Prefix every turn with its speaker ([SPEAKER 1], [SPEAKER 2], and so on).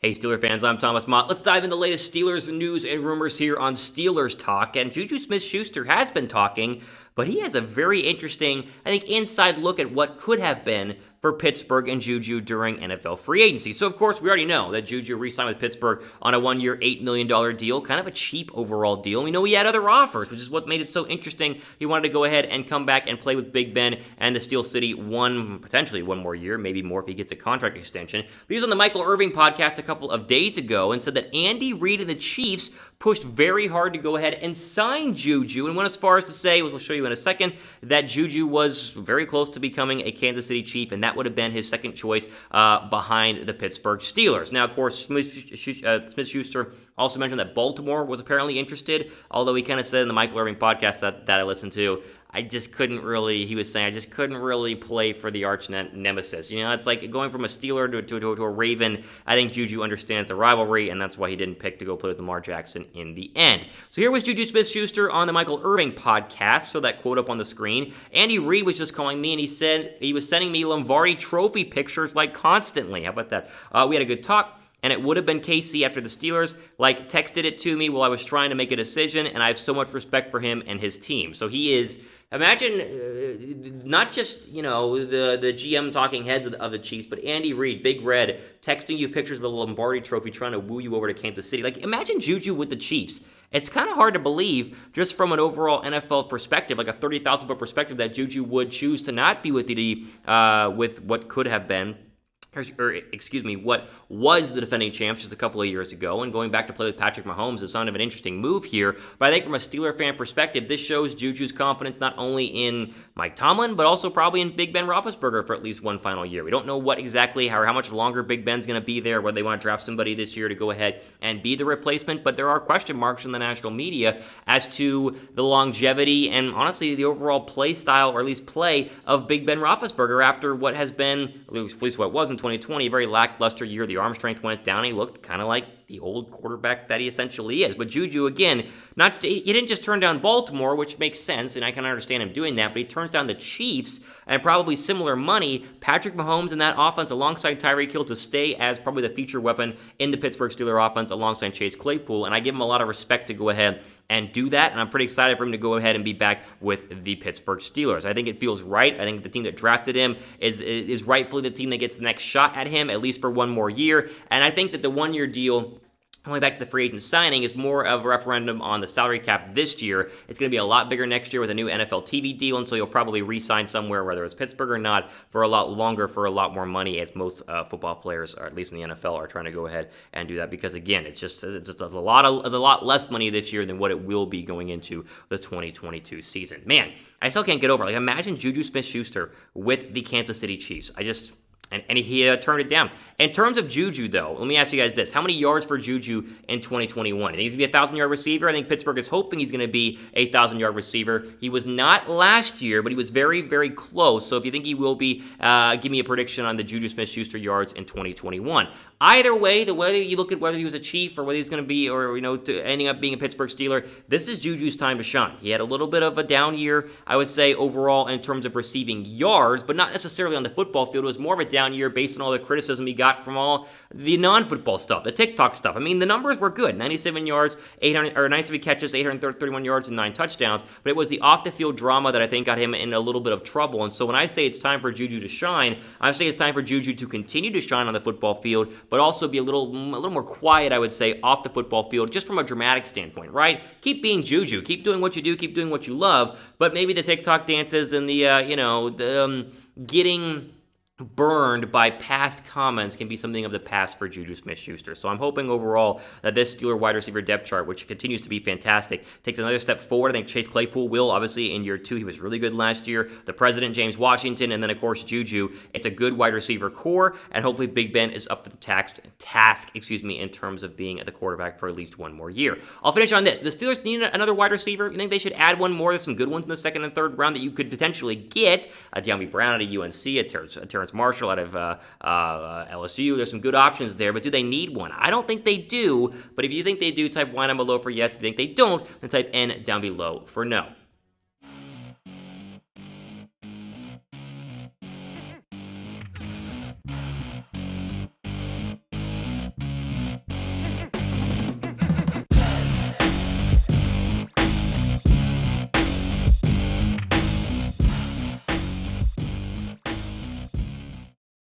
[SPEAKER 1] Hey Steeler fans, I'm Thomas Mott. Let's dive into the latest Steelers news and rumors here on Steelers Talk. And JuJu Smith-Schuster has been talking, but he has a very interesting, I think, inside look at what could have been for Pittsburgh and JuJu during NFL free agency. So, of course, we already know that JuJu re-signed with Pittsburgh on a one-year, $8 million deal, kind of a cheap overall deal. We know he had other offers, which is what made it so interesting. He wanted to go ahead and come back and play with Big Ben and the Steel City potentially one more year, maybe more if he gets a contract extension. But he was on the Michael Irving podcast a couple of days ago and said that Andy Reid and the Chiefs pushed very hard to go ahead and sign JuJu, and went as far as to say, we'll show you in a second, that JuJu was very close to becoming a Kansas City Chief, and that would have been his second choice behind the Pittsburgh Steelers. Now, of course, Smith-Schuster also mentioned that Baltimore was apparently interested, although he kind of said in the Michael Irving podcast that I listened to, he was saying, I just couldn't really play for the arch nemesis. You know, it's like going from a Steeler to a Raven. I think JuJu understands the rivalry, and that's why he didn't pick to go play with Lamar Jackson in the end. So here was JuJu Smith-Schuster on the Michael Irving podcast. So that quote up on the screen. Andy Reid was just calling me, and he said he was sending me Lombardi Trophy pictures like constantly. How about that? We had a good talk. And it would have been KC after the Steelers, texted it to me while I was trying to make a decision, and I have so much respect for him and his team. So he is, imagine, not just, the GM talking heads of the Chiefs, but Andy Reid, Big Red, texting you pictures of the Lombardi Trophy, trying to woo you over to Kansas City. Imagine JuJu with the Chiefs. It's kind of hard to believe, just from an overall NFL perspective, a 30,000-foot perspective, that JuJu would choose to not be with with what could have been, what was the defending champs just a couple of years ago, and going back to play with Patrick Mahomes is kind of an interesting move here. But I think from a Steeler fan perspective, this shows JuJu's confidence not only in Mike Tomlin, but also probably in Big Ben Roethlisberger for at least one final year. We don't know what exactly, how much longer Big Ben's going to be there, whether they want to draft somebody this year to go ahead and be the replacement, but there are question marks in the national media as to the longevity and, honestly, the overall play style, or at least play, of Big Ben Roethlisberger after what has been, at least what it was in 2020, a very lackluster year. The arm strength went down. He looked kind of like the old quarterback that he essentially is. But JuJu, again, he didn't just turn down Baltimore, which makes sense, and I can understand him doing that, but he turns down the Chiefs and probably similar money, Patrick Mahomes in that offense alongside Tyreek Hill to stay as probably the feature weapon in the Pittsburgh Steelers offense alongside Chase Claypool, and I give him a lot of respect to go ahead and do that, and I'm pretty excited for him to go ahead and be back with the Pittsburgh Steelers. I think it feels right. I think the team that drafted him is rightfully the team that gets the next shot at him, at least for one more year, and I think that the one-year deal, going back to the free agent signing, is more of a referendum on the salary cap this year. It's going to be a lot bigger next year with a new NFL TV deal, and so you'll probably re-sign somewhere, whether it's Pittsburgh or not, for a lot longer, for a lot more money, as most football players, or at least in the NFL, are trying to go ahead and do that, because, again, it's a lot less money this year than what it will be going into the 2022 season. Man, I still can't get over it. Imagine JuJu Smith-Schuster with the Kansas City Chiefs. And he turned it down. In terms of JuJu, though, let me ask you guys this. How many yards for JuJu in 2021? I think he's going to be a 1,000-yard receiver. I think Pittsburgh is hoping he's going to be a 1,000-yard receiver. He was not last year, but he was very, very close. So if you think he will be, give me a prediction on the JuJu Smith-Schuster yards in 2021. Either way, the way you look at whether he was a Chief or whether he's going to be, or ending up being a Pittsburgh Steeler, this is JuJu's time to shine. He had a little bit of a down year, I would say, overall in terms of receiving yards, but not necessarily on the football field. It was more of a down year based on all the criticism he got from all the non-football stuff, the TikTok stuff. I mean, the numbers were good: 97 yards, 97 catches, 831 yards, and 9 touchdowns. But it was the off-the-field drama that I think got him in a little bit of trouble. And so when I say it's time for JuJu to shine, I'm saying it's time for JuJu to continue to shine on the football field, but also be a little more quiet, I would say, off the football field, just from a dramatic standpoint, right? Keep being JuJu, keep doing what you do, keep doing what you love, but maybe the TikTok dances and the getting burned by past comments can be something of the past for JuJu Smith-Schuster. So I'm hoping overall that this Steeler wide receiver depth chart, which continues to be fantastic, takes another step forward. I think Chase Claypool will, obviously, in year 2. He was really good last year. The president, James Washington, and then, of course, JuJu. It's a good wide receiver core, and hopefully Big Ben is up to the task, in terms of being at the quarterback for at least one more year. I'll finish on this. The Steelers need another wide receiver. You think they should add one more? There's some good ones in the second and third round that you could potentially get. De'Ami Brown out of UNC, Terrence Marshall out of LSU. There's some good options there, but do they need one? I don't think they do, but if you think they do, type Y down below for yes. If you think they don't, then type N down below for no.